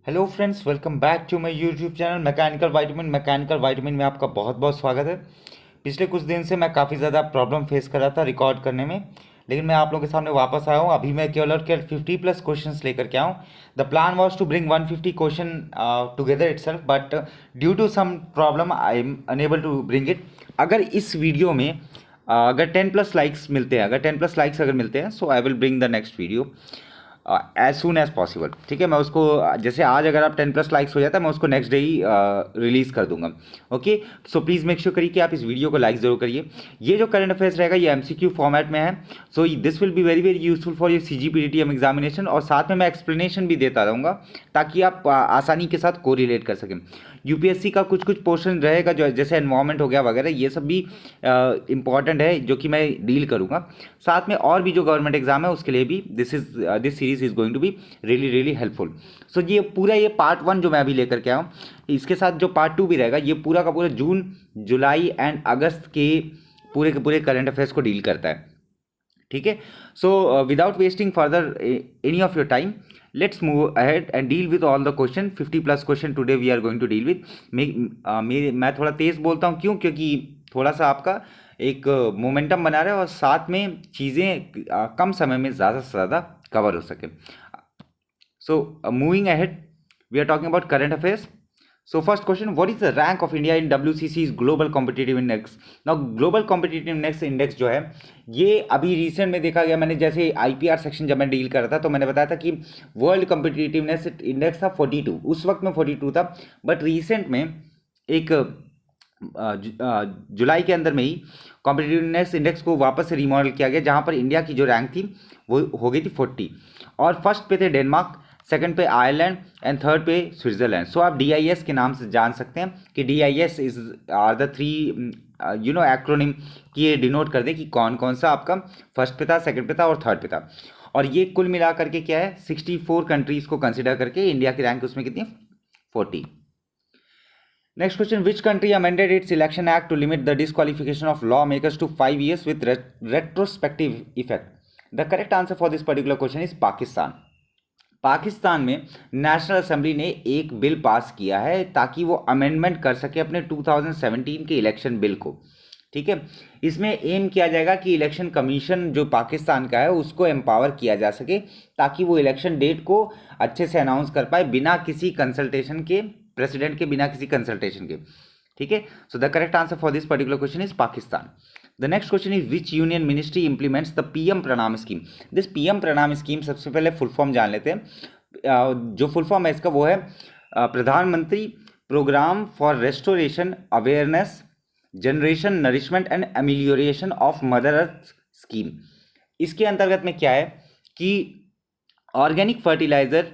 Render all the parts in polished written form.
Hello friends, welcome back to my YouTube channel mechanical vitamin में आपका बहुत बहुत स्वागत है। पिछले कुछ दिन से मैं काफ़ी ज़्यादा प्रॉब्लम फेस कर रहा था रिकॉर्ड करने में, लेकिन मैं आप लोगों के सामने वापस आया हूँ। अभी मैं केवल और केवल 50+ क्वेश्चंस लेकर के आऊँ। The plan was to bring 150 question together itself, but due to some problem I am unable to bring it. अगर इस वीडियो में अगर 10+ लाइक्स मिलते हैं, अगर 10+ लाइक्स अगर मिलते हैं, so I will bring the next video as soon as possible. ठीक है, मैं उसको जैसे आज अगर आप 10+ लाइक्स हो जाता है, मैं उसको नेक्स्ट डे ही रिलीज़ कर दूंगा। Okay, so please make sure करिए कि आप इस वीडियो को लाइक ज़रूर करिए। ये जो करंट अफेयर्स रहेगा ये एमसीक्यू फॉर्मेट में है, so this will be very very useful for your CGPTM examination. और साथ में मैं एक्सप्लेनेशन भी देता रहूँगा ताकि आप आसानी के साथ को रिलेट कर सकें। यूपीएससी का कुछ कुछ पोर्शन रहेगा जो जैसे एनवायरमेंट हो गया वगैरह, ये सब भी इंपॉर्टेंट है जो कि मैं डील करूँगा। साथ में और भी जो गवर्नमेंट एग्जाम है उसके लिए भी this series is going to be really really helpful. So ये पार्ट 1 जो मैं अभी लेकर के आया हूँ, इसके साथ जो पार्ट 2 भी रहेगा, ये पूरा का पूरा जून, जुलाई एंड अगस्त के पूरे करंट अफेयर्स को डील करता है। ठीक है, so without wasting further any of your time, let's move ahead and deal with all the question. 50+ question today we are going to deal with. मैं थोड़ा तेज बोलता हूँ, क्योंकि थोड़ा सा आपका एक मोमेंटम बना रहे और साथ में चीज़ें कम समय में ज़्यादा से ज़्यादा कवर हो सके। So moving ahead, we are talking about current affairs. So first question, what is the rank of India in WCC's Global Competitive Index? Now Global Competitive Index जो है ये अभी रिसेंट में देखा गया। मैंने जैसे आईपीआर सेक्शन जब मैं डील कर रहा था तो मैंने बताया था कि वर्ल्ड कॉम्पिटिटिवनेस इंडेक्स था 42, उस वक्त में 42 था। बट रिसेंट में एक जुलाई के अंदर में ही कॉम्पिटिटिवनेस इंडेक्स को वापस से रिमॉडल किया गया, जहाँ पर इंडिया की जो रैंक थी वो हो गई थी 40। और फर्स्ट पे थे डेनमार्क, सेकंड पे आयरलैंड एंड थर्ड पे स्विट्जरलैंड। सो आप DIS के नाम से जान सकते हैं कि DIS is are the 3 acronym की ये डिनोट कर दे कि कौन कौन सा आपका फर्स्ट पे था, सेकंड पे था और थर्ड पे था। और ये कुल मिला करके क्या है, 64 कंट्रीज को कंसिडर करके इंडिया की रैंक उसमें कितनी, 40। Next question, which country amended its Election Act to limit the disqualification of lawmakers to 5 years with retrospective effect? The correct answer for this particular question is Pakistan. Pakistan में national assembly ने एक bill pass किया है ताकि वो amendment कर सके अपने 2017 के इलेक्शन बिल को। ठीक है, इसमें एम किया जाएगा कि इलेक्शन कमीशन जो पाकिस्तान का है उसको एम्पावर किया जा सके ताकि वो इलेक्शन डेट को अच्छे से अनाउंस कर पाए बिना किसी कंसल्टेशन के, प्रेसिडेंट के बिना किसी कंसल्टेशन के। ठीक है, सो the correct answer for this particular question is Pakistan. The next question is which union ministry implements the PM प्रणाम स्कीम? दिस PM प्रणाम स्कीम, सबसे पहले फुल फॉर्म जान लेते हैं। जो फुल फॉर्म है इसका वो है Pradhanmantri programme for restoration awareness generation nourishment and amelioration of mother earth scheme. इसके अंतर्गत में क्या है कि ऑर्गेनिक फर्टिलाइजर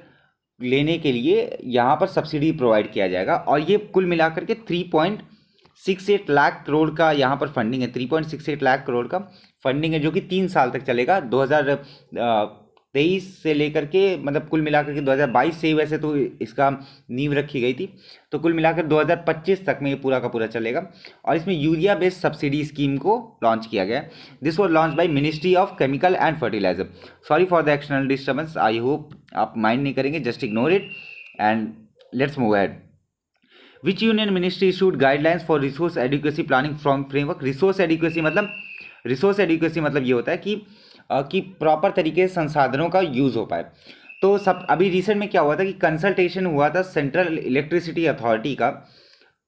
लेने के लिए यहाँ पर सब्सिडी प्रोवाइड किया जाएगा और ये कुल मिलाकर के 3.68 लाख करोड़ का यहाँ पर फंडिंग है। 3.68 लाख करोड़ का फंडिंग है जो कि 3 साल तक चलेगा, 2023 से लेकर के, मतलब कुल मिलाकर के 2022 से ही वैसे तो इसका नींव रखी गई थी, तो कुल मिलाकर 2025 तक में ये पूरा का पूरा चलेगा। और इसमें यूरिया बेस्ड सब्सिडी स्कीम को लॉन्च किया गया। This was launch by ministry of chemical and fertiliser. Sorry for the external disturbance, I hope आप माइंड नहीं करेंगे, just ignore it and let's move ahead. Which union ministry issued guidelines for resource adequacy planning framework? Resource adequacy मतलब ये होता है कि proper तरीके से संसाधनों का यूज़ हो पाए। तो सब अभी रिसेंट में क्या हुआ था कि कंसल्टेशन हुआ था सेंट्रल इलेक्ट्रिसिटी अथॉरिटी का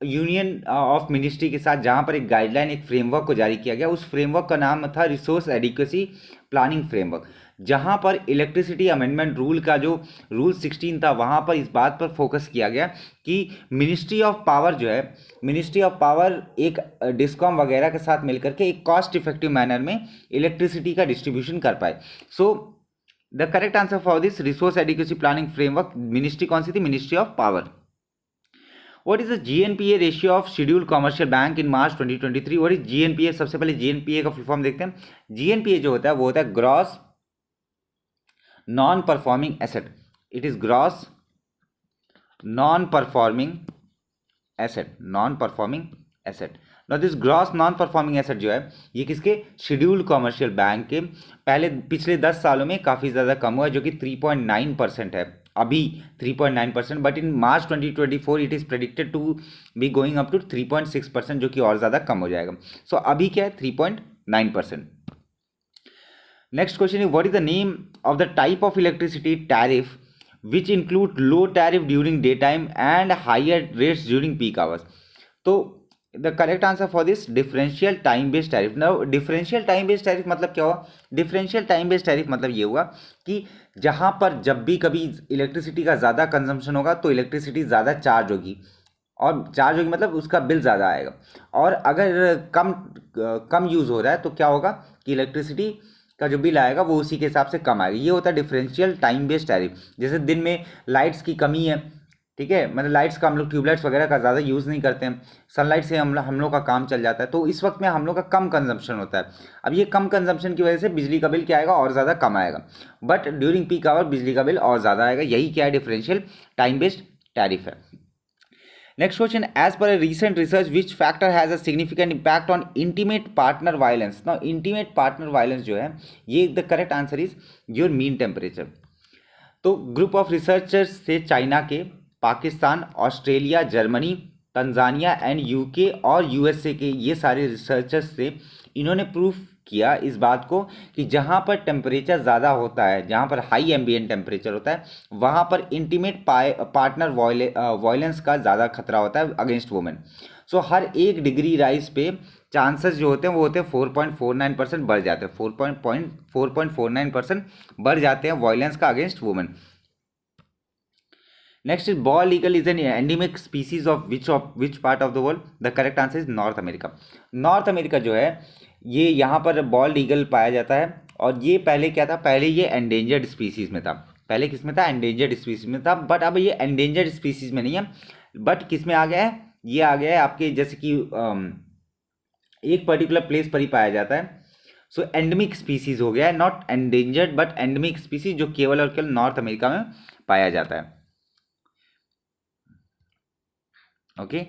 यूनियन ऑफ मिनिस्ट्री के साथ, जहाँ पर एक गाइडलाइन, एक फ्रेमवर्क को जारी किया गया। उस फ्रेमवर्क का नाम था रिसोर्स एडिक्वेसी प्लानिंग फ्रेमवर्क, जहाँ पर इलेक्ट्रिसिटी अमेंडमेंट रूल का जो रूल 16 था वहाँ पर इस बात पर फोकस किया गया कि मिनिस्ट्री ऑफ पावर जो है, मिनिस्ट्री ऑफ पावर एक डिस्कॉम वगैरह के साथ मिलकर के एक कॉस्ट इफेक्टिव मैनर में इलेक्ट्रिसिटी का डिस्ट्रीब्यूशन कर पाए। सो the correct answer for this resource adequacy planning framework, ministry कौन सी थी, ministry of power. What is the GNPA ratio of scheduled commercial bank in March 2023? What is GNPA? सबसे पहले GNPA का full form देखते हैं. GNPA जो होता है वो होता है gross non performing asset. It is gross non performing asset, non performing asset. Now this gross non performing asset जो है ये किसके, शेड्यूल्ड कॉमर्शियल बैंक के पहले पिछले 10 सालों में काफ़ी ज़्यादा कम हुआ है, जो कि 3.9% है. अभी 3.9%, but in March 2024 it is predicted to be going up to 3.6%, जो कि और ज़्यादा कम हो जाएगा. सो अभी क्या है 3.9%. Next question is what is the name of the type of electricity tariff which include low tariff during day time and higher rates during peak hours. तो the correct answer for this differential time based tariff. Now differential time based tariff मतलब क्या हुआ? Differential time based tariff मतलब ये हुआ कि जहाँ पर जब भी कभी इलेक्ट्रिसिटी का ज़्यादा कंजम्पशन होगा तो इलेक्ट्रिसिटी ज़्यादा चार्ज होगी, और चार्ज होगी मतलब उसका बिल ज़्यादा आएगा. और अगर कम यूज़ हो रहा है तो क्या होगा कि इलेक्ट्रिसिटी का जो बिल आएगा वो उसी के हिसाब से कम आएगा. ये होता है डिफरेंशियल टाइम बेस्ड टैरिफ. जैसे दिन में लाइट्स की कमी है, ठीक है, मतलब लाइट्स का हम लोग ट्यूबलाइट्स वगैरह का ज़्यादा यूज़ नहीं करते हैं, सनलाइट से हम लोग का काम चल जाता है, तो इस वक्त में हम लोग का कम कंजम्पशन होता है. अब ये कम कंजम्पशन की वजह से बिजली का बिल क्या आएगा? और ज़्यादा कम आएगा. बट ड्यूरिंग पीक आवर बिजली का बिल और ज़्यादा आएगा. यही क्या है? डिफरेंशियल टाइम बेस्ड टैरिफ है. Next question, as per a recent research which factor has a significant impact on intimate partner violence. Now intimate partner violence जो है, ये the correct answer is your mean temperature. तो group of researchers से China के, Pakistan, Australia, Germany, Tanzania and UK और USA के ये सारे रिसर्चर्स से इन्होंने प्रूफ किया इस बात को कि जहाँ पर टेम्परेचर ज़्यादा होता है, जहाँ पर हाई एम्बिएंट टेम्परेचर होता है, वहाँ पर इंटीमेट पार्टनर वायलेंस का ज़्यादा खतरा होता है अगेंस्ट वुमेन. सो हर 1 डिग्री राइज पे चांसेस जो होते हैं वो होते हैं 4.49% बढ़ जाते हैं. 4.49% बढ़ जाते हैं वायलेंस का against women. Next is ball eagle is an endemic species of which part of the world. The correct answer is north America. North America जो है ये यहाँ पर बॉल्ड ईगल पाया जाता है. और ये पहले क्या था? पहले ये एंडेंजर्ड स्पीसीज में था. पहले किस में था? एंडेंजर्ड स्पीसीज में था. बट अब ये एंडेंजर्ड स्पीसीज में नहीं है, बट किस में आ गया है? ये आ गया है आपके जैसे कि एक पर्टिकुलर प्लेस पर ही पाया जाता है. सो एंडेमिक स्पीसीज हो गया है, not endangered but endemic species, जो केवल और केवल नॉर्थ अमेरिका में पाया जाता है. Okay.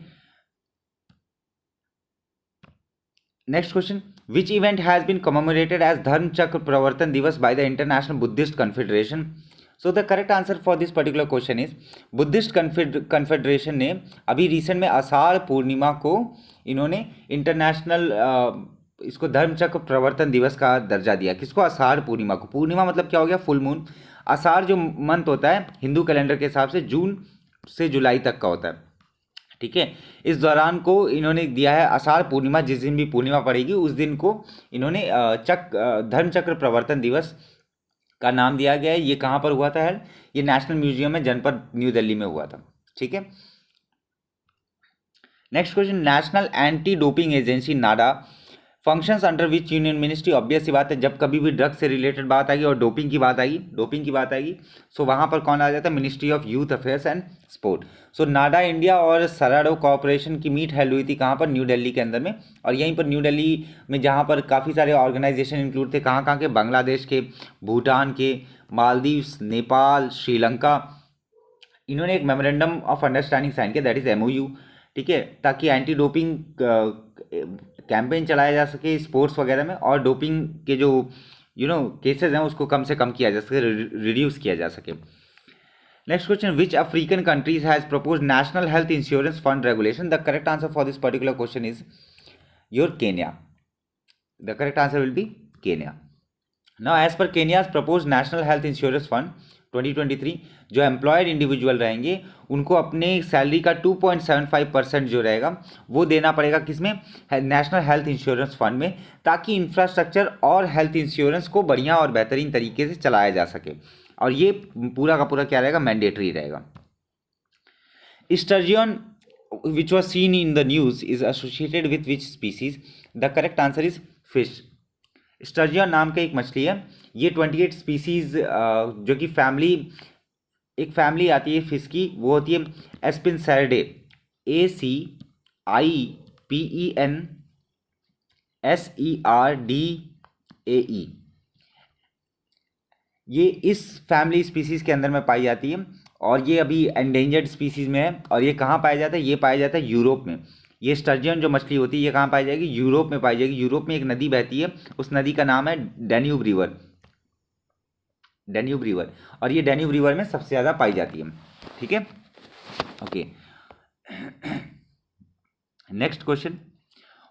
Next question, which event has been commemorated as Dharma Chakra Pravartan Diwas by the International Buddhist Confederation. So the correct answer for this particular question is Buddhist Confederation ने अभी रिसेंट में आषाढ़ पूर्णिमा को इन्होंने इंटरनेशनल इसको धर्म चक्र प्रवर्तन दिवस का दर्जा दिया. किसको? आषाढ़ पूर्णिमा को. पूर्णिमा मतलब क्या हो गया? Full moon. आषाढ़ जो मंथ होता है हिंदू कैलेंडर के हिसाब से जून से जुलाई तक का होता है, ठीक है. इस दौरान को इन्होंने दिया है आषाढ़ पूर्णिमा. जिस दिन भी पूर्णिमा पड़ेगी उस दिन को इन्होंने धर्म चक्र प्रवर्तन दिवस का नाम दिया गया है. ये कहाँ पर हुआ था यार? ये नेशनल म्यूजियम में जनपद न्यू दिल्ली में हुआ था, ठीक है. Next question, national anti doping agency NADA functions under which union ministry. Obvious सी बात है, जब कभी भी ड्रग्स से रिलेटेड बात आएगी और डोपिंग की बात आएगी सो वहाँ पर कौन आ जाता है? Ministry of youth affairs and sport. So Nada India और सराडो कॉर्पोरेशन की मीट हेल्ड हुई थी कहाँ पर? न्यू दिल्ली के अंदर में. और यहीं पर न्यू दिल्ली में जहाँ पर काफ़ी सारे ऑर्गेनाइजेशन इंक्लूड थे. कहाँ कहाँ के? बांग्लादेश के, भूटान के, मालदीव्स, नेपाल, श्रीलंका. इन्होंने एक मेमोरेंडम ऑफ अंडरस्टैंडिंग साइन किया, दैट इज MOU, ठीक है, ताकि एंटी डोपिंग कैंपेन चलाया जा सके स्पोर्ट्स वगैरह में, और डोपिंग के जो केसेस हैं उसको कम से कम किया जा सके, रिड्यूस किया जा सके. Next question, which African countries has propose national health insurance fund regulation. The correct answer for this particular question is your Kenya. The correct answer will be Kenya. Now as per Kenya's propose national health insurance fund 2023, जो employed individual रहेंगे उनको अपने salary का 2.75% जो रहेगा वो देना पड़ेगा किसमें? नेशनल हेल्थ इंश्योरेंस फंड में, ताकि इंफ्रास्ट्रक्चर और हेल्थ इंश्योरेंस को बढ़िया और बेहतरीन तरीके से चलाया जा सके. और ये पूरा का पूरा क्या रहेगा? मैंडेटरी रहेगा. Sturgeon which was seen in the news is associated with which species. The correct answer is fish. Sturgeon नाम का एक मछली है. ये 28 स्पीसीज जो कि एक फैमिली आती है फिश की, वो होती है एस्पिनसैरिडे, ACIPENSERDAE. ये इस फैमिली स्पीसीज के अंदर में पाई जाती है, और ये अभी एंडेंजर्ड स्पीसीज में है. और ये कहाँ पाया जाता है? ये पाया जाता है यूरोप में. ये स्टर्जियन जो मछली होती है ये कहाँ पाई जाएगी? यूरोप में पाई जाएगी. यूरोप में एक नदी बहती है, उस नदी का नाम है डैन्यूब रिवर. डैन्यूब रिवर, और ये डैन्यूब रिवर में सबसे ज़्यादा पाई जाती है। ठीक है, okay. Next question,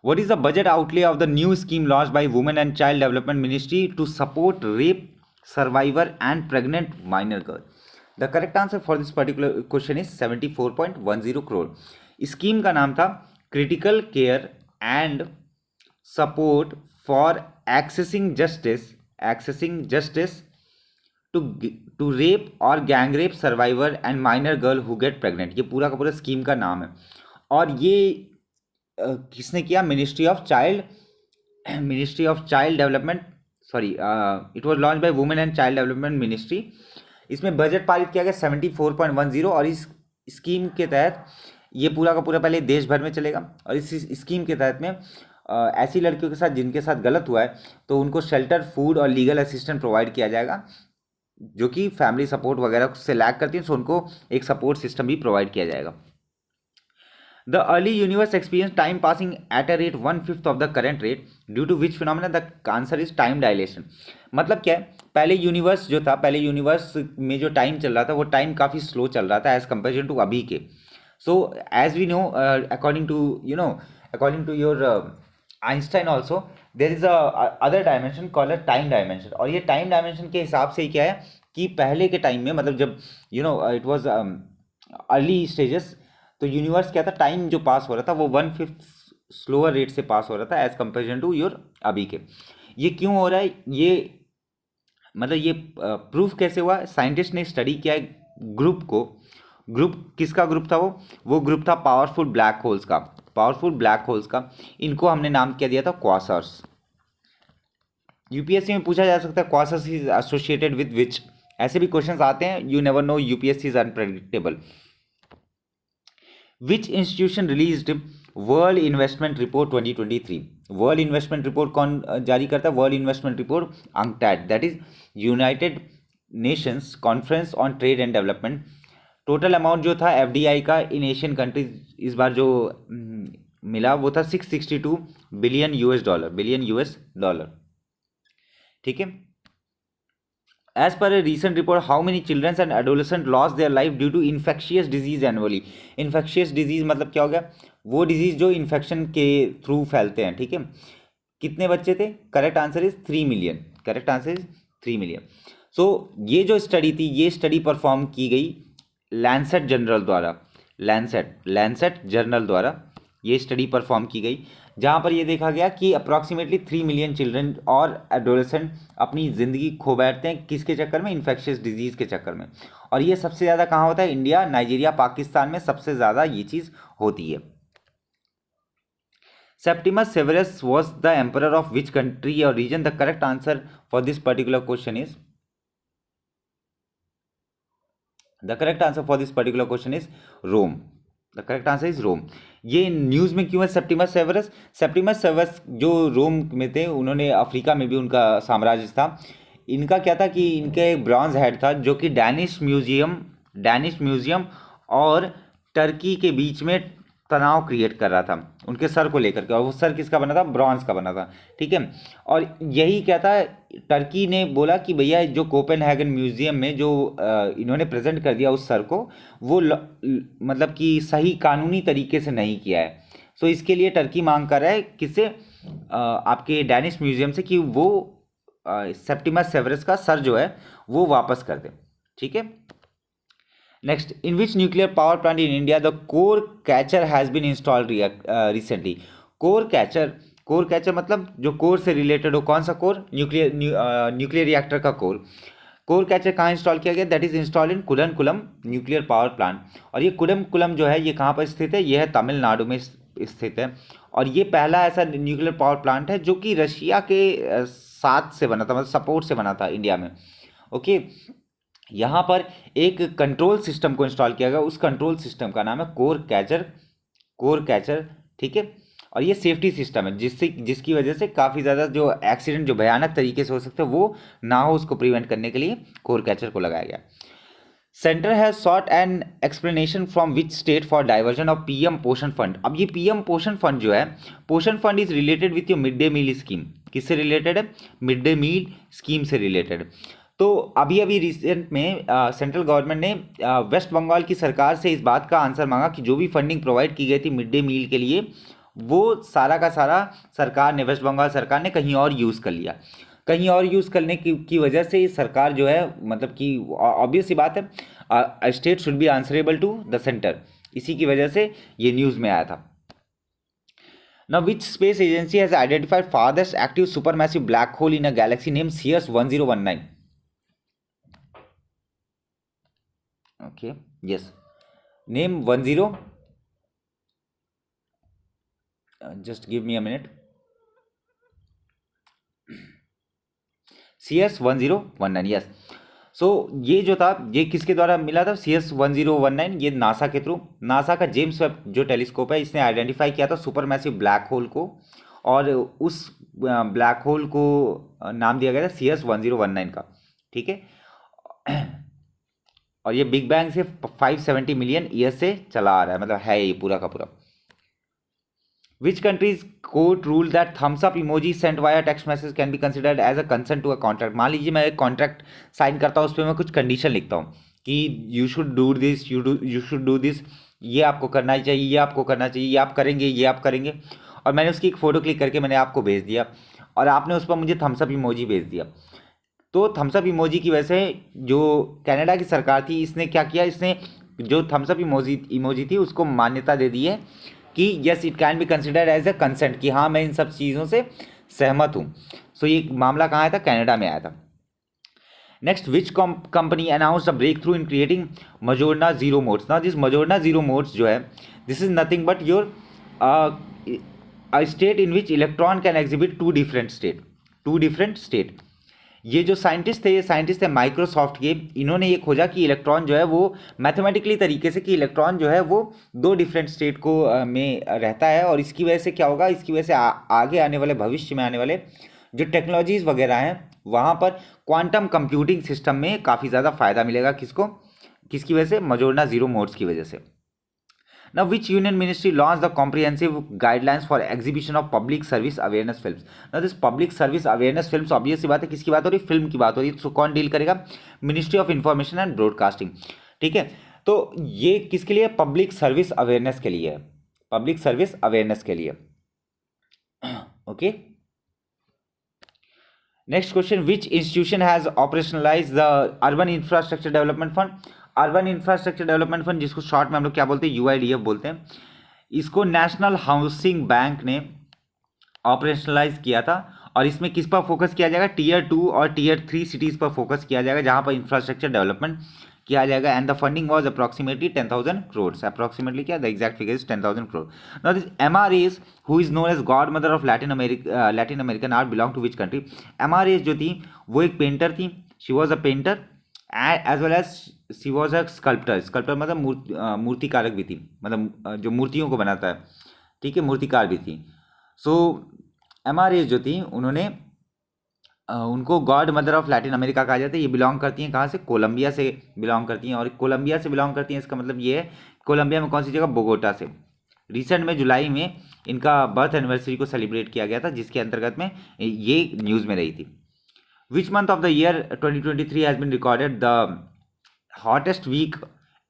what is the budget outlay of the new scheme launched by Women and Child Development Ministry to support rape survivor and pregnant minor girl? The correct answer for this particular question is 74.10 crore. Scheme का नाम था critical care and support for accessing justice to rape और gang rape survivor and minor girl who get pregnant. ये पूरा का पूरा scheme का नाम है। और ये किसने किया? Ministry of child development, sorry, it was launch by women and child development ministry. इसमें बजट पारित किया गया 74.10, और इस स्कीम के तहत ये पूरा का पूरा पहले देश भर में चलेगा। और इस स्कीम के तहत में ऐसी लड़कियों के साथ जिनके साथ गलत हुआ है तो उनको शेल्टर, फूड और लीगल असिस्टेंट प्रोवाइड किया जाएगा, जो कि फैमिली सपोर्ट वगैरह से लैक करती हैं, सो उनको एक सपोर्ट सिस्टम भी प्रोवाइड किया जाएगा। The early universe experienced time passing at a rate 1/5 of the current rate, due to which phenomena? The answer is time dilation. मतलब क्या है? पहले यूनिवर्स जो था, पहले यूनिवर्स में जो टाइम चल रहा था वो टाइम काफ़ी स्लो चल रहा था एज कंपेरिजन टू अभी के। So as we know, according to your Einstein also, there is other dimension called a time dimension. और ये टाइम डायमेंशन के हिसाब से ही क्या है कि पहले के टाइम में, मतलब जब इट वॉज अर्ली स्टेजेस, तो यूनिवर्स क्या था, टाइम जो पास हो रहा था वो 1/5 स्लोअर रेट से पास हो रहा था एज कंपेरिजन टू योर अभी के। ये क्यों हो रहा है? ये मतलब ये प्रूफ कैसे हुआ? साइंटिस्ट ने स्टडी किया है ग्रुप किसका ग्रुप था? वो ग्रुप था पावरफुल ब्लैक होल्स का। इनको हमने नाम क्या दिया था? क्वासर्स। यूपीएससी में पूछा जा सकता है क्वासर्स इज एसोसिएटेड विद विच, ऐसे भी क्वेश्चंस आते हैं। You never know, UPSC is unpredictable. Which institution released world investment report 2023? World investment report कौन जारी करता है? World investment report UNCTAD, that is United Nations conference on trade and development. Total amount जो था FDI का इन Asian countries इस बार जो मिला वो था 662 बिलियन यूएस डॉलर। ठीक है। As per a recent report, how many children and adolescents lost their life due to infectious disease annually? Infectious disease मतलब क्या हो गया? वो डिजीज जो इन्फेक्शन के थ्रू फैलते हैं। ठीक है, कितने बच्चे थे? Correct answer is 3 million. So ये जो स्टडी थी, ये स्टडी परफॉर्म की गई लैंसेट जर्नल द्वारा ये स्टडी परफॉर्म की गई, जहाँ पर ये देखा गया कि अप्रॉक्सीमेटली 3 मिलियन चिल्ड्रन और एडोलेसेंट अपनी ज़िंदगी खो बैठते हैं। किसके चक्कर में? इन्फेक्शियस डिजीज़ के चक्कर में। और ये सबसे ज़्यादा कहाँ होता है? इंडिया, नाइजीरिया, पाकिस्तान में सबसे ज़्यादा ये चीज़ होती है। Septimius Severus was the emperor of which country और region? The correct answer for this particular question is Rome. The correct answer is Rome. ये न्यूज़ में क्यों है सेप्टिमस सेवेरस जो रोम में थे, उन्होंने अफ्रीका में भी उनका साम्राज्य था। इनका क्या था कि इनके एक ब्रॉन्ज हेड था जो कि डैनिश म्यूजियम और टर्की के बीच में तनाव क्रिएट कर रहा था उनके सर को लेकर के। और वो सर किसका बना था? ब्रॉन्ज का बना था। ठीक है, और यही क्या था, टर्की ने बोला कि भैया जो कोपेनहेगन म्यूजियम में जो इन्होंने प्रेजेंट कर दिया उस सर को, वो मतलब कि सही कानूनी तरीके से नहीं किया है। सो इसके लिए टर्की मांग कर रहा है किससे? आपके डैनिश म्यूजियम से कि वो सेप्टिमस सेवेरस का सर जो है वो वापस कर दे। ठीक है। Next, in which nuclear power plant in India the core catcher has been installed recently? Core catcher मतलब जो कोर से रिलेटेड हो। कौन सा कोर? न्यूक्लियर रिएक्टर का कोर कैचर कहाँ इंस्टॉल किया गया? That is installed in Kudankulam nuclear power plant. और ये कुडनकुलम जो है ये कहाँ पर स्थित है? ये है तमिलनाडु में स्थित है। और ये पहला ऐसा न्यूक्लियर पावर प्लांट है जो कि रशिया के साथ से बना था, मतलब सपोर्ट से बना था इंडिया में। ओके, यहाँ पर एक कंट्रोल सिस्टम को इंस्टॉल किया गया, उस कंट्रोल सिस्टम का नाम है कोर कैचर। ठीक है, और ये सेफ्टी सिस्टम है जिसकी वजह से काफ़ी ज़्यादा जो एक्सीडेंट जो भयानक तरीके से हो सकते हैं वो ना हो, उसको प्रिवेंट करने के लिए कोर कैचर को लगाया गया। Centre has sought an explanation from which state for diversion of PM Poshan fund? अब ये पीएम पोषण फंड जो है, Poshan fund is related with your mid day meal scheme. किससे रिलेटेड है? मिड डे मील स्कीम से रिलेटेड। तो अभी अभी रिसेंट में सेंट्रल गवर्नमेंट ने वेस्ट बंगाल की सरकार से इस बात का आंसर मांगा कि जो भी फंडिंग प्रोवाइड की गई थी मिड डे मील के लिए, वो सारा का सारा सरकार ने, वेस्ट बंगाल सरकार ने कहीं और यूज़ कर लिया। कहीं और यूज़ करने की वजह से ये सरकार जो है, मतलब कि ऑब्वियस सी बात है, state should be answerable to the centre, इसी की वजह से ये न्यूज़ में आया था। Now, which space agency has identified farthest active supermassive black hole in a galaxy named CS 1019? Okay, yes. Name 10. Just give me a minute. CS 1019, yes. सो ये जो था, ये किसके द्वारा मिला था? CS 1019, ये नासा के थ्रू, नासा का जेम्स वेब जो टेलीस्कोप है, इसने आइडेंटिफाई किया था सुपर मैसिव ब्लैक होल को, और उस ब्लैक होल को नाम दिया गया था CS 1019 का, ठीक है। और ये बिग बैंग से 570 मिलियन ईयर से चला आ रहा है, मतलब है ये पूरा का पूरा। Which country's court ruled that thumbs up emoji sent via text message can be considered as a consent to a contract? मान लीजिए मैं एक कॉन्ट्रैक्ट साइन करता हूँ, उस पर मैं कुछ कंडीशन लिखता हूँ कि you should do this, you should do this, ये आपको करना ही चाहिए, ये आपको करना चाहिए, ये आप करेंगे, ये आप करेंगे, और मैंने उसकी एक फ़ोटो क्लिक करके मैंने आपको भेज दिया, और आपने उस पर मुझे थम्स अप इमोजी भेज दिया। तो थम्स अप इमोजी की वजह से जो कनाडा की सरकार थी, इसने क्या किया, इसने जो थम्स अप इमोजी थी उसको मान्यता दे दी है कि yes it can be considered as a consent, कि हाँ मैं इन सब चीज़ों से सहमत हूँ। सो ये मामला कहाँ आया था? कनाडा में आया था। Next, which company announced a breakthrough in creating Majorana zero modes? Now this Majorana zero modes जो है, this is nothing but your state in which electron can exhibit two different state. ये जो scientist थे, ये scientist थे Microsoft के, इन्होंने ये खोजा कि इलेक्ट्रॉन जो है वो मैथमेटिकली तरीके से, कि इलेक्ट्रॉन जो है वो दो डिफरेंट स्टेट को में रहता है, और इसकी वजह से क्या होगा, इसकी वजह से आगे आने वाले, भविष्य में आने वाले जो टेक्नोलॉजीज़ वगैरह हैं, वहाँ पर क्वांटम कंप्यूटिंग सिस्टम में काफ़ी ज़्यादा फायदा मिलेगा। किसको? किसकी वजह से? मजोर्ना जीरो मोड्स की वजह से। Now, which union ministry launched the comprehensive guidelines for exhibition of public service awareness films? Now, this public service awareness films, obvious सी बात है, किसकी बात हो रही है? फिल्म की बात हो रही है। तो कौन डील करेगा? Ministry of information and broadcasting, ठीक है। तो ये किसके लिए? पब्लिक सर्विस अवेयरनेस के लिए है, पब्लिक सर्विस अवेयरनेस के लिए, okay. Next question, which institution has operationalise the urban infrastructure development fund? Urban infrastructure development fund, जिसको शॉर्ट में हम लोग क्या बोलते हैं? UIDF बोलते हैं। इसको नेशनल हाउसिंग बैंक ने ऑपरेशनलाइज किया था, और इसमें किस पर फोकस किया जाएगा? Tier 2 और Tier 3 सिटीज़ पर फोकस किया जाएगा, जहां पर इंफ्रास्ट्रक्चर डेवलपमेंट किया जाएगा। And the funding was approximately 10,000 crore. Approximately क्या, the exact figure is 10,000 crore. Now this MRAs, who is known as godmother of Latin American art, belong to which country? MRAs जो थी वो एक पेंटर थी, she was a painter as well as she was a sculptor. Sculptor मतलब मूर्तिकारक भी थी, मतलब जो मूर्तियों को बनाता है, ठीक है, मूर्तिकार भी थी। सो MRAs जो थी, उन्होंने उनको God mother of Latin America कहा जाता है। ये बिलोंग करती हैं कहाँ से? कोलंबिया से बिलोंग करती हैं, और कोलंबिया से बिलोंग करती हैं, इसका मतलब ये है, कोलंबिया में कौन सी जगह? बोगोटा से। रिसेंट में जुलाई में इनका बर्थ एनिवर्सरी को सेलिब्रेट किया गया था, जिसके अंतर्गत में ये न्यूज़ में रही थी। Which month of the year 2023 has been recorded the hottest week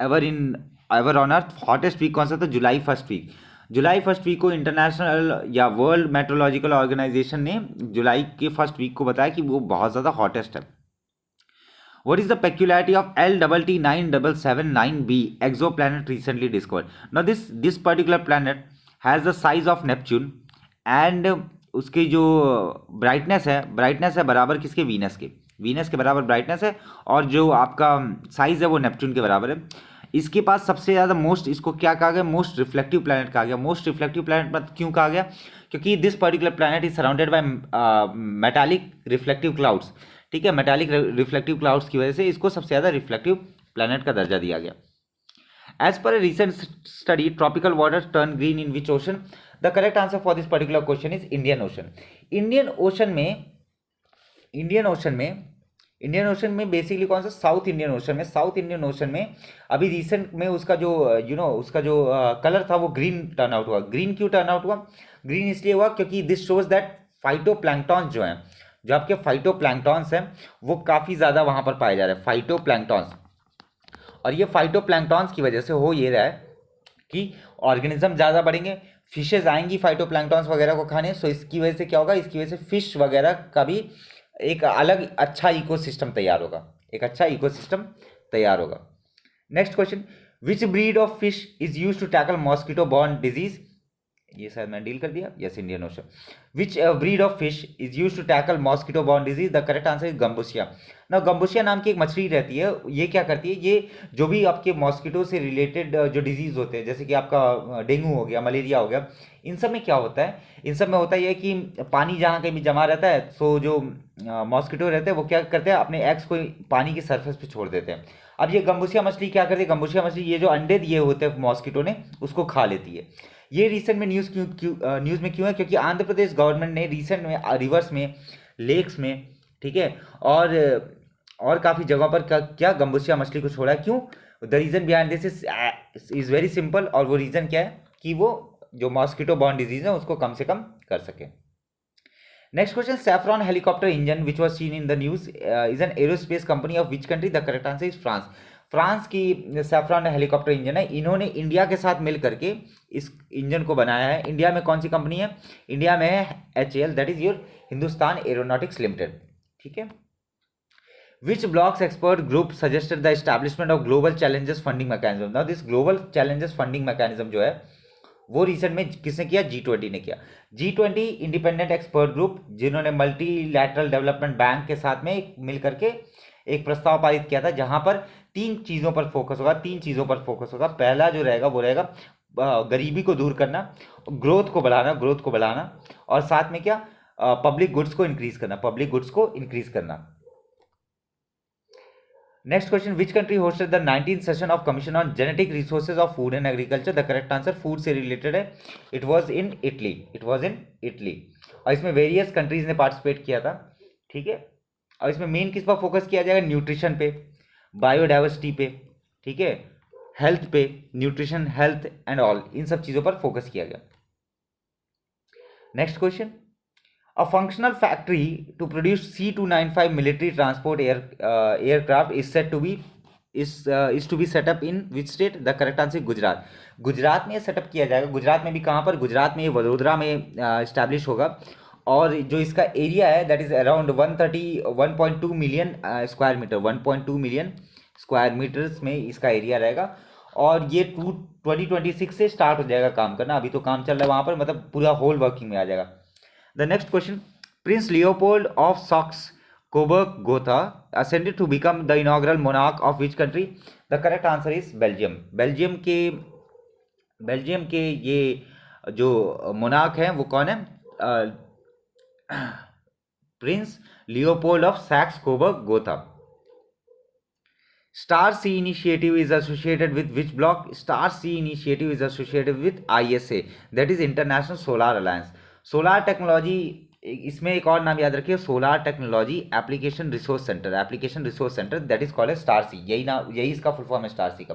ever on earth? Hottest week कौन सा था? July first week. July first week को इंटरनेशनल या वर्ल्ड मेट्रोलॉजिकल ऑर्गेनाइजेशन ने जुलाई के फर्स्ट वीक को बताया कि वो बहुत ज़्यादा हॉटेस्ट है। What is the peculiarity of LTT9779b exoplanet recently discovered? Now this particular planet has the size of Neptune and उसकी जो ब्राइटनेस है बराबर किसके? वीनस के बराबर ब्राइटनेस है, और जो आपका साइज है वो नेपच्यून के बराबर है। इसके पास सबसे ज़्यादा मोस्ट, इसको क्या कहा गया? मोस्ट रिफ्लेक्टिव प्लैनेट कहा गया। मोस्ट रिफ्लेक्टिव प्लैनेट क्यों कहा गया? क्योंकि this particular planet is surrounded by metallic reflective clouds, ठीक है। मेटालिक रिफ्लेक्टिव क्लाउड्स की वजह से इसको सबसे ज़्यादा रिफ्लेक्टिव प्लैनेट का दर्जा दिया गया। As per a recent study, tropical water turn green in which ocean? The correct answer for this particular question is Indian Ocean. Indian Ocean में बेसिकली कौन सा? साउथ इंडियन ओशन में अभी रिसेंट में उसका जो उसका जो कलर था वो ग्रीन टर्न आउट हुआ। ग्रीन क्यों टर्न आउट हुआ? ग्रीन इसलिए हुआ क्योंकि दिस शोज दैट फाइटोप्लैंक्टन जो है, जो आपके फाइटोप्लैंक्टॉन्स हैं वो काफ़ी ज़्यादा वहाँ पर पाए जा रहे हैं, फाइटोप्लैंक्टॉन्स। और ये फाइटोप्लैंक्टॉन्स की वजह से हो ये रहा है कि ऑर्गेनिज्म ज़्यादा बढ़ेंगे, फिशेज आएंगी फाइटोप्लैंक्टॉन्स वगैरह को खाने, सो इसकी वजह से क्या होगा, इसकी वजह से फिश वगैरह का भी एक अलग अच्छा इकोसिस्टम तैयार होगा, एक अच्छा इकोसिस्टम तैयार होगा। Next question, which breed of fish is use to tackle mosquito borne disease, ये शायद मैं डील कर दिया, yes Indian Ocean. Which breed of fish is use to tackle mosquito borne disease, the correct answer is gambusia. ना gambusia नाम की एक मछली रहती है, ये क्या करती है, ये जो भी आपके मॉस्किटो से रिलेटेड जो डिजीज होते हैं, जैसे कि आपका डेंगू हो गया, मलेरिया हो गया, इन सब में क्या होता है, इन सब में होता है ये कि पानी जहाँ कहीं भी जमा रहता है, सो जो मॉस्किटो रहते हैं वो क्या करते हैं, अपने एग्स को पानी की सरफेस पे छोड़ देते हैं। अब ये गम्बुसिया मछली क्या करती है, गम्बुसिया मछली ये जो अंडे दिए होते हैं मॉस्किटो ने उसको खा लेती है। ये रिसेंट में न्यूज़ में क्यों है, क्योंकि आंध्र प्रदेश गवर्नमेंट ने रिसेंट में रिवर्स में, लेक्स में, ठीक है, और काफ़ी जगहों पर क्या गम्बुसिया मछली को छोड़ा है, क्यों, the reason behind this is very simple, और वो रीज़न क्या है कि वो जो मॉस्किटो बॉर्न डिजीज है उसको कम से कम कर सके। Next question, saffron helicopter engine which was seen in the news is an aerospace company of which country, the correct answer is France. France की सैफ्रॉन हेलीकॉप्टर इंजन है, इन्होंने इंडिया के साथ मिल करके इस इंजन को बनाया है। इंडिया में कौन सी कंपनी है, इंडिया में है HAL, that is your Hindustan aeronautics limited, ठीक है। Which blocks expert group suggested the establishment of global challenges funding mechanism? Now this global challenges funding mechanism जो है वो रिसेंट में किसने किया, G20 ने किया। G20 इंडिपेंडेंट एक्सपर्ट ग्रुप जिन्होंने मल्टीलैटरल डेवलपमेंट बैंक के साथ में मिल करके एक प्रस्ताव पारित किया था, जहां पर तीन चीज़ों पर फोकस होगा। पहला जो रहेगा वो रहेगा गरीबी को दूर करना, ग्रोथ को बढ़ाना, और साथ में क्या, पब्लिक गुड्स को इंक्रीज करना। Next question, which country hosted the 19th session of Commission on Genetic Resources of Food and Agriculture? The correct answer food से related है, it was in Italy। और इसमें वेरियस कंट्रीज ने participate किया था, ठीक है। और इसमें मेन किस पर फोकस किया जाएगा, न्यूट्रिशन पे, बायोडाइवर्सिटी पे, ठीक है, हेल्थ पे, न्यूट्रिशन, हेल्थ एंड ऑल, इन सब चीज़ों पर फोकस किया गया। Next question, a functional factory to produce C295 military transport aircraft is said to be is to be set up in which state? The correct answer is Gujarat. Gujarat में setup किया जाएगा। गुजरात में भी कहाँ पर, गुजरात में ये वडोदरा में इस्टेब्लिश होगा। और जो इसका एरिया है that is around 1.2 million square metre, 1.2 million square metres में इसका एरिया रहेगा। और ये 2026 से स्टार्ट हो जाएगा काम करना, अभी तो काम चल रहा है वहाँ पर, मतलब पूरा होल वर्किंग में आ जाएगा। The next question, Prince Leopold of Saxe-Coburg-Gotha ascended to become the inaugural monarch of which country? The correct answer is Belgium। Belgium के ये जो मोनार्क हैं वो कौन है, prince Leopold of Saxe-Coburg-Gotha. Star C initiative is associated with which block? Star C initiative is associated with ISA, that is International Solar Alliance। Solar technology, इसमें एक और नाम याद रखिए, solar technology application resource centre, that is called star C, यही इसका full form है star C का।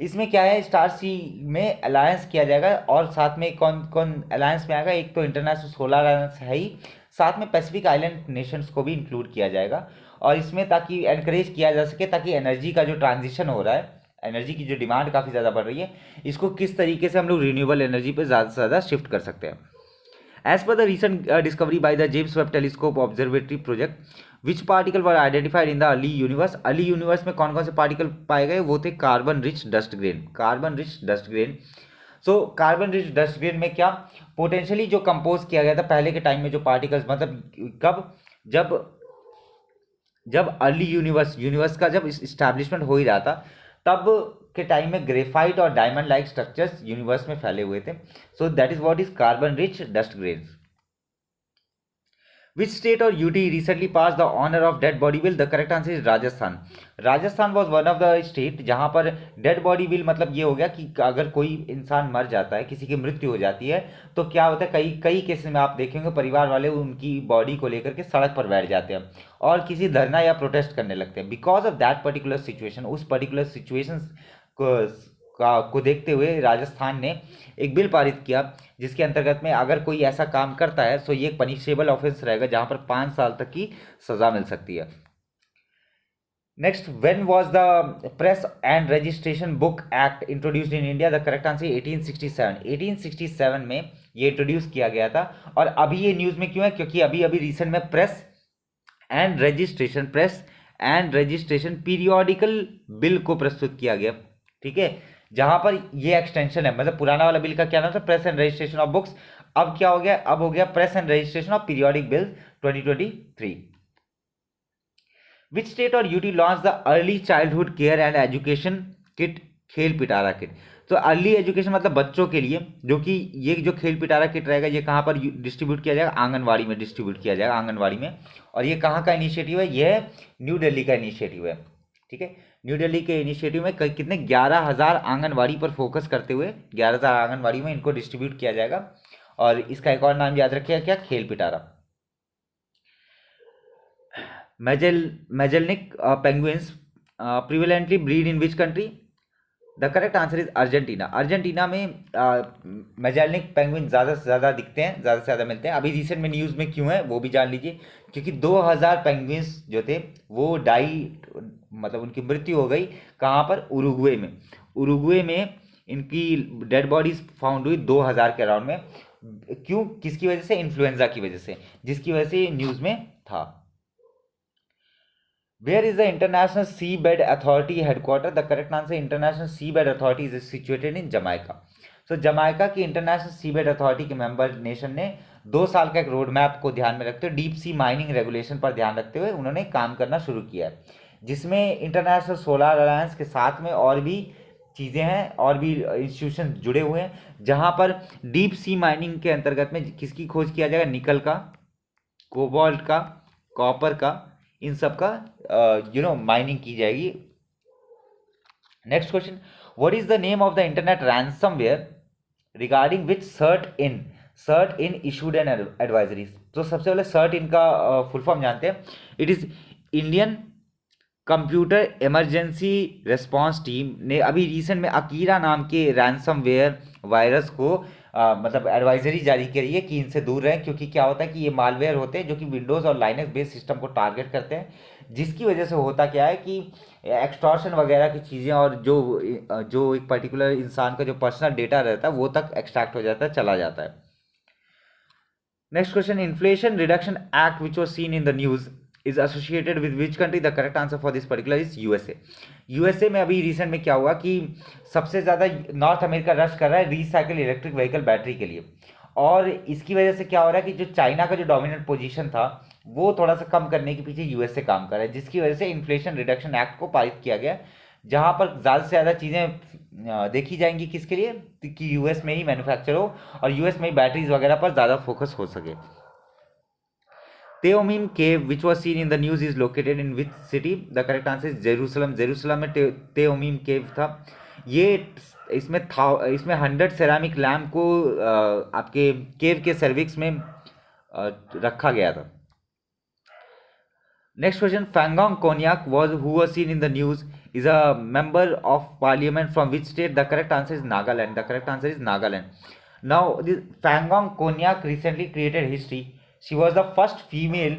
इसमें क्या है, स्टार सी में अलायंस किया जाएगा, और साथ में कौन कौन अलायंस में आएगा, एक तो इंटरनेशनल सोलर अलायंस है ही, साथ में पैसिफिक आइलैंड नेशंस को भी इंक्लूड किया जाएगा। और इसमें ताकि एनकरेज किया जा सके, ताकि एनर्जी का जो ट्रांजिशन हो रहा है, एनर्जी की जो डिमांड काफ़ी ज़्यादा बढ़ रही है, इसको किस तरीके से हम लोग रिन्यूएबल एनर्जी पर ज़्यादा से ज़्यादा शिफ्ट कर सकते हैं। As per the recent discovery by the James Webb Telescope Observatory Project, which particle were identified in the early universe? Early universe में कौन कौन से पार्टिकल पाए गए, वो थे carbon rich dust grain. So carbon rich dust grain में क्या पोटेंशियली जो कंपोज किया गया था पहले के टाइम में, जो पार्टिकल्स, मतलब कब, जब अर्ली यूनिवर्स का जब इस्टेब्लिशमेंट हो ही रहा था, तब के टाइम में ग्रेफाइट और डायमंड लाइक स्ट्रक्चर्स यूनिवर्स में फैले हुए थे। So that is what is carbon rich dust grains. Which state or UT recently passed the honor of dead body bill? The correct answer is Rajasthan। Rajasthan was one of the state जहाँ पर dead body bill, मतलब ये हो गया कि अगर कोई इंसान मर जाता है, किसी की मृत्यु हो जाती है, तो क्या होता है, कई केसेस में आप देखेंगे परिवार वाले उनकी बॉडी को लेकर के सड़क पर बैठ जाते हैं और किसी धरना या प्रोटेस्ट करने लगते हैं, because of that particular situation. उस पर्टिकुलर सिचुएशन को देखते हुए राजस्थान ने एक बिल पारित किया, जिसके अंतर्गत में अगर कोई ऐसा काम करता है तो ये एक पनिशेबल ऑफेंस रहेगा, जहां पर 5 साल तक की सजा मिल सकती है। Next, when was the press and registration book act introduced in India? The correct answer 1867। 1867 में ये इंट्रोड्यूस किया गया था। और अभी ये न्यूज़ में क्यों है? क्योंकि अभी अभी रिसेंट में press and registration periodical bill को प्रस्तुत किया गया, ठीक है, जहां पर ये एक्सटेंशन है। मतलब पुराना वाला बिल का क्या नाम था? Press and registration of books. अब क्या हो गया? अब हो गया press and registration of periodic bill 2023। Which state और UT launch the early childhood care and education kit, Khel Pitara kit? तो अर्ली एजुकेशन मतलब बच्चों के लिए, जो कि ये जो खेल पिटारा किट रहेगा ये कहाँ पर डिस्ट्रीब्यूट किया जाएगा? आंगनवाड़ी में डिस्ट्रीब्यूट किया जाएगा, आंगनवाड़ी में। और ये कहाँ का इनिशिएटिव है? ये न्यू दिल्ली का इनिशिएटिव है, ठीक है। न्यू दिल्ली के इनिशिएटिव में कितने 11,000 आंगनवाड़ी पर फोकस करते हुए 11,000 आंगनवाड़ी में इनको डिस्ट्रीब्यूट किया जाएगा। और इसका एक और नाम याद रखिएगा, क्या? खेल पिटारा। Magellanic penguins prevalently breed in which country? The correct answer is Argentina. Argentina में मेजेलिनिक पेंगुइन ज़्यादा से ज़्यादा दिखते हैं, ज़्यादा से ज़्यादा मिलते हैं। अभी रिसेंट में न्यूज़ में क्यों है वो भी जान लीजिए, क्योंकि 2000 पेंगुइन्स जो थे वो मतलब उनकी मृत्यु हो गई। कहाँ पर? उरुग्वे में। उरुग्वे में इनकी डेड बॉडीज फाउंड हुई 2000 के अराउंड में। क्यों? किसकी वजह से? इन्फ्लुएंजा की वजह से, जिसकी वजह से न्यूज़ में था। Where is the International Seabed Authority headquarter? The correct answer, International Seabed Authority is situated in Jamaica. So Jamaica की इंटरनेशनल सीबेड अथॉरिटी के मेंबर नेशन ने 2 साल का एक रोड मैप को ध्यान में रखते हुए डीप सी माइनिंग रेगुलेशन पर ध्यान रखते हुए उन्होंने काम करना शुरू किया है, जिसमें इंटरनेशनल सोलर अलायंस के साथ में और भी चीज़ें हैं, और भी इंस्टीट्यूशन जुड़े हुए हैं, जहां पर डीप सी माइनिंग के अंतर्गत में किसकी खोज किया जाएगा? निकल का, कोबाल्ट का, कॉपर का, इन सब का माइनिंग की जाएगी। Next question, what is the name of the internet ransomware regarding which CERT In issued an advisories? तो सबसे पहले सर्ट इन का फुल फॉर्म जानते हैं। It is Indian computer emergency response team ने अभी रिसेंट में अकीरा नाम के रैंसमवेयर वायरस को मतलब एडवाइजरी जारी करी है कि इनसे दूर रहें, क्योंकि क्या होता है कि ये मालवेयर होते हैं जो कि विंडोज़ और लाइनक्स बेस्ड सिस्टम को टारगेट करते हैं, जिसकी वजह से होता क्या है कि एक्सटॉर्शन वगैरह की चीज़ें और जो एक पर्टिकुलर इंसान का जो पर्सनल डेटा रहता है वो तक एक्सट्रैक्ट हो जाता है, चला जाता है। Next question, inflation reduction act which was seen in the news is associated with which country? The correct answer for this particular is USA. USA में अभी रिसेंट में क्या हुआ कि सबसे ज़्यादा नॉर्थ अमेरिका रश कर रहा है रिसाइकल इलेक्ट्रिक व्हीकल बैटरी के लिए, और इसकी वजह से क्या हो रहा है कि जो चाइना का जो डोमिनेंट पोजीशन था वो थोड़ा सा कम करने के पीछे यूएसए काम कर रहा है, जिसकी वजह से इन्फ्लेशन रिडक्शन एक्ट को पारित किया गया, जहाँ पर ज़्यादा से ज़्यादा चीज़ें देखी जाएंगी किसके लिए? कि यूएस में ही मैन्युफैक्चर हो और यूएस में ही बैटरीज वगैरह पर ज़्यादा फोकस हो सके। Teomim cave which was seen in the news is located in which city? The correct answer is Jerusalem. Jerusalem में Teomim cave था। ये इसमें 100 सेरामिक लैम्प को आपके केव के सर्विक्स में रखा गया था। Next question, Phangnon Konyak who was seen in the news is a member of parliament from which state? The correct answer is Nagaland. The correct answer is Nagaland. Now this Fangong Konyak recently created history. She was the first female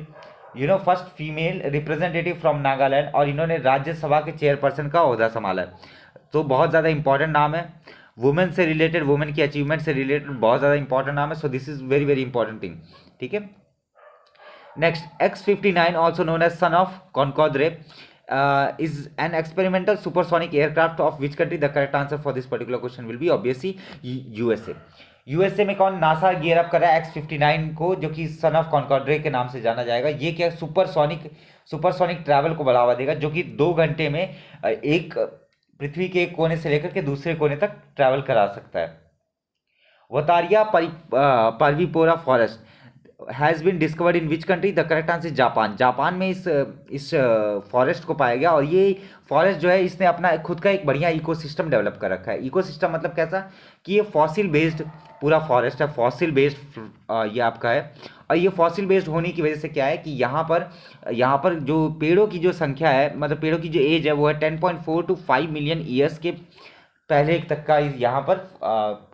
representative from Nagaland, और इन्होंने राज्यसभा के chairperson का ओहदा संभाला है। तो बहुत ज़्यादा इंपॉर्टेंट नाम है, वुमेन से रिलेटेड, वुमेन की अचीवमेंट से रिलेटेड बहुत ज़्यादा इंपॉर्टेंट नाम है। So this is very very important thing, ठीक है। Next, X-59 also known as son of Concorde is an experimental supersonic aircraft of which country? The correct answer for this particular question will be obviously USA. USA में कौन NASA gear up कर रहा है X-59 को, जो कि सन of concord के नाम से जाना जाएगा। ये क्या सुपरसोनिक ट्रैवल को बढ़ावा देगा, जो कि 2 घंटे में एक पृथ्वी के एक कोने से लेकर के दूसरे कोने तक ट्रैवल करा सकता है। वतारिया पार्विपोरा forest has been discovered in which country? The correct answer Japan. Japan में इस फॉरेस्ट को पाया गया, और ये फॉरेस्ट जो है इसने अपना खुद का एक बढ़िया इकोसिस्टम डेवलप कर रखा है। इकोसिस्टम मतलब कैसा कि ये फॉसिल बेस्ड पूरा फॉरेस्ट है, फॉसिल बेस्ड ये आपका है। और ये फॉसिल बेस्ड होने की वजह से क्या है कि यहाँ पर जो पेड़ों की जो संख्या है, मतलब पेड़ों की जो एज है वो है 10.4 to 5 मिलियन ईयर्स के पहले एक तक का यहाँ पर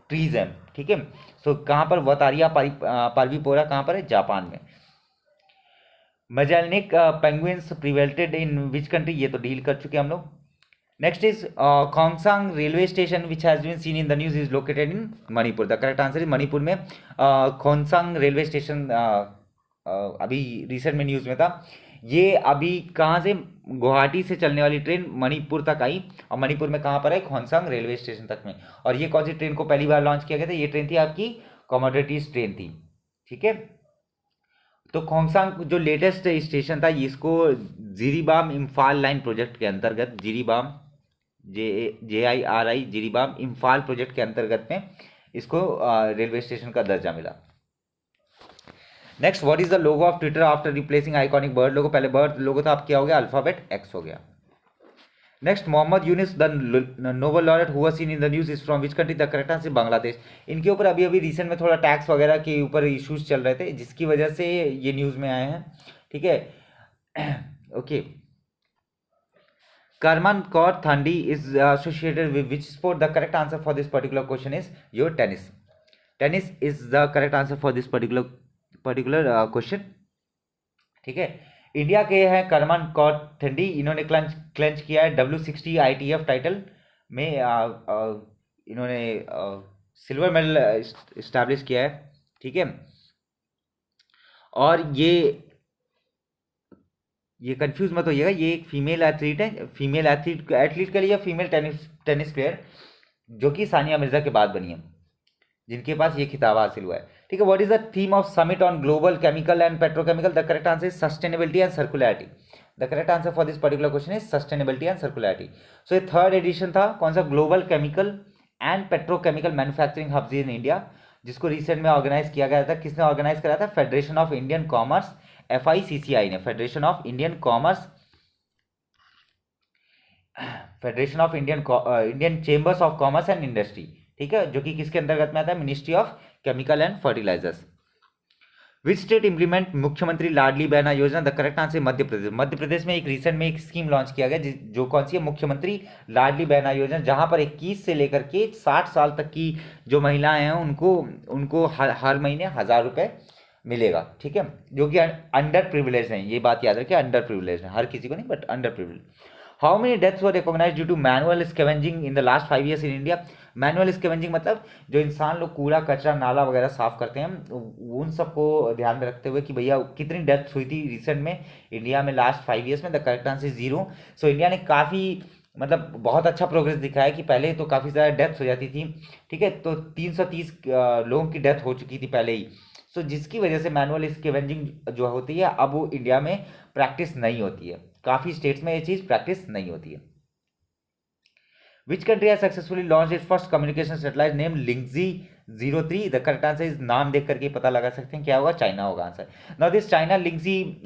ट्रीज हैं, ठीक है। सो कहाँ पर वतारिया पार्विपोरा कहाँ पर है, जापान में। मजालनिक पेंगुइन्स प्रिवेल्टेड इन विच कंट्री, ये तो डील कर चुके हम लोग। Next is Khongsang railway station which has been seen in the news is located in Manipur. The correct answer is Manipur में खोंगसांग रेलवे स्टेशन अभी रिसेंट में न्यूज में था। ये अभी कहाँ से, गुवाहाटी से चलने वाली ट्रेन मणिपुर तक आई, और मणिपुर में कहाँ पर है, खोंगसांग रेलवे स्टेशन तक में। और ये कौन सी ट्रेन को पहली बार लॉन्च किया गया था, ये ट्रेन थी आपकी कमोडिटीज ट्रेन थी, ठीक है। तो खोंगसांग जो लेटेस्ट स्टेशन था, इसको जिरीबाम इम्फाल लाइन प्रोजेक्ट के अंतर्गत, जिरीबाम JIRI जिरीबाम इम्फाल प्रोजेक्ट के अंतर्गत में इसको रेलवे स्टेशन का दर्जा मिला। Next, what is the logo of Twitter after replacing iconic bird logo. पहले बर्ड लोगो था, अब क्या हो गया, अल्फाबेट X हो गया। Next, Mohammad Yunus the Nobel laureate who was seen in the news is from which country. The correct answer Bangladesh. इनके ऊपर अभी अभी रिसेंट में थोड़ा टैक्स वगैरह के ऊपर इश्यूज चल रहे थे, जिसकी वजह से ये न्यूज में आए हैं, ठीक है। Okay, Karman Kaur Thandi is associated with which sport. The correct answer for this particular question is your tennis. Tennis is the correct answer for this particular question, ठीक है। इंडिया के हैं करमान कौर थांडी, इन्होंने क्लेंच किया है W60 ITF टाइटल में, इन्होंने सिल्वर मेडल इस्टेब्लिश किया है, ठीक है। और ये कंफ्यूज मत होइएगा, ये एक फीमेल एथलीट है, फीमेल एथलीट के लिए फीमेल टेनिस प्लेयर, जो कि सानिया मिर्जा के बाद बनी है, जिनके पास ये खिताब हासिल हुआ है, ठीक है। What is the theme of summit on global chemical and petrochemical. The correct answer is sustainability and circularity. The correct answer for this particular question is sustainability and circularity. So ये थर्ड एडिशन था, कौन सा, global chemical and petrochemical manufacturing hubs in India, जिसको recent में organise किया गया था। किसने ऑर्गेनाइज कराया था, federation of Indian commerce, FICCI ने, federation of Indian chambers of commerce and industry, ठीक है, जो कि किसके अंतर्गत में आता है, ministry of chemical and fertilisers. Which state implement Mukhyamantri Ladli Behna Yojana. The correct answer Madhya Pradesh. Madhya Pradesh में एक रिसेंट में एक स्कीम लॉन्च किया गया, जो कौन सी है, मुख्यमंत्री लाडली बहना योजना, जहां पर 21 से लेकर के 60 साल तक की जो महिलाएं हैं उनको हर महीने 1000 रुपये मिलेगा, ठीक है, जो कि अंडर प्रिविलेज हैं। ये बात याद रखिए, अंडर प्रिविलेज है, हर किसी को नहीं, but under privilege. How many deaths were recognised due to manual scavenging in the last 5 years in India. Manual scavenging मतलब जो इंसान लोग कूड़ा कचरा नाला वगैरह साफ करते हैं, उन सबको ध्यान में रखते हुए कि भैया कितनी डेथ्स हुई थी रिसेंट में इंडिया में लास्ट 5 years में। The correct answer is 0। So India ने काफ़ी मतलब बहुत अच्छा प्रोग्रेस दिखाया कि पहले तो काफ़ी ज़्यादा डेथ्स हो जाती थी, ठीक है, तो 330 लोगों की डेथ हो चुकी थी पहले ही। सो जिसकी वजह से मैनुअल स्कैवेंजिंग जो होती है अब वो इंडिया में प्रैक्टिस नहीं होती है, काफ़ी स्टेट्स में ये चीज़ प्रैक्टिस नहीं होती है। Which country has successfully launch its first communication satellite name Lingji 03। The correct answer is, नाम देख करके पता लगा सकते हैं क्या होगा, चाइना होगा answer. Now this China Lingji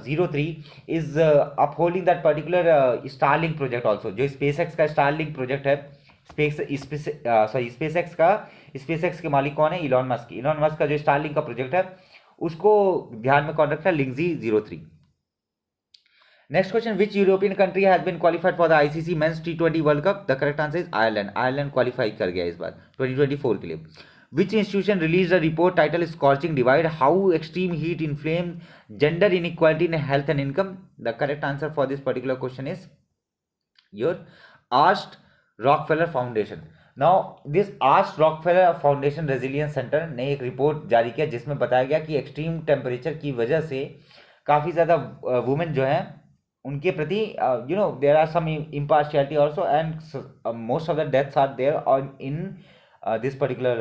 03 is upholding that particular Starlink project also, जो स्पेसएक्स का स्टारलिंक प्रोजेक्ट है। स्पेसएक्स के मालिक कौन है, इलॉन मस्क। इलॉन मस्क का जो स्टारलिंक का प्रोजेक्ट है उसको ध्यान में कौन रखता है, Lingji 03। Next question, which European country has been qualified for the ICC mens T20 world cup. The correct answer is Ireland. Ireland qualify कर गया इस बार 2024 के लिए। Which institution release a report title scorching divide, how extreme heat inflame gender inequality in health and income. The correct answer for this particular question is your Arsht Rockefeller foundation. Now this Arsht Rockefeller foundation resilience centre ने एक report जारी किया, जिसमें बताया गया कि extreme temperature की वजह से काफ़ी ज़्यादा वुमेन जो हैं उनके प्रति there are some impartiality also, and most of the deaths are there और इन दिस पर्टिकुलर,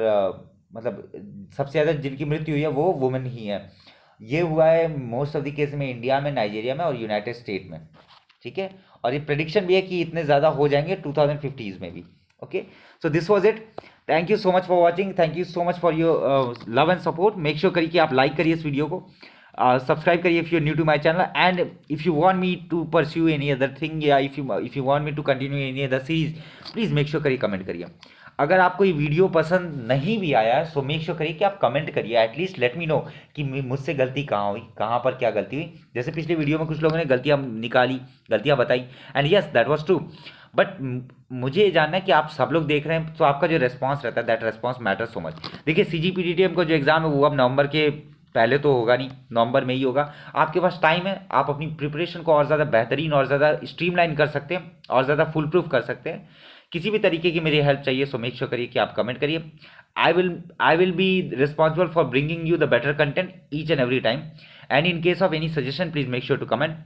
मतलब सबसे ज़्यादा जिनकी मृत्यु हुई है वो वुमेन ही है। ये हुआ है मोस्ट ऑफ द केस में इंडिया में, नाइजीरिया में और यूनाइटेड स्टेट में, ठीक है। और ये प्रेडिक्शन भी है कि इतने ज़्यादा हो जाएंगे 2050s में भी। Okay, so this was it. Thank you so much for watching, thank you so much for your love and support. Make sure करिए कि आप लाइक करिए इस वीडियो को, सब्सक्राइब करिए if you are new to my channel, and if you want me to pursue any other thing, या if you want me to continue any other series, please make sure करिए comment करिए। अगर आपको ये video पसंद नहीं भी आया सो मेक श्योर करिए कि आप कमेंट करिए, एटलीस्ट लेट मी नो कि मुझसे गलती कहाँ हुई, कहाँ पर क्या गलती हुई। जैसे पिछले वीडियो में कुछ लोगों ने गलतियाँ निकाली, गलतियाँ बताई, and yes that was true, but मुझे ये जानना है कि आप सब लोग देख रहे हैं, तो आपका जो रिस्पांस रहता है, that response matter so much. देखिए CGPTTM का जो एग्ज़ाम है वो अब नवंबर के पहले तो होगा नहीं, नवंबर में ही होगा। आपके पास टाइम है, आप अपनी प्रिपरेशन को और ज़्यादा बेहतरीन और ज़्यादा स्ट्रीमलाइन कर सकते हैं और ज़्यादा फुल प्रूफ कर सकते हैं। किसी भी तरीके की मेरी हेल्प चाहिए सो मेक श्योर करिए कि आप कमेंट करिए। I will be responsible for bringing you the better content each and every time, and in case of any suggestion please make sure to comment.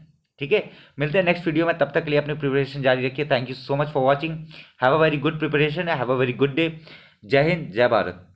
ठीक है, मिलते हैं नेक्स्ट वीडियो में, तब तक के लिए अपनी प्रिपरेशन जारी रखिए। Thank you so much for watching, have a very good preparation, have a very good day. जय हिंद, जय भारत।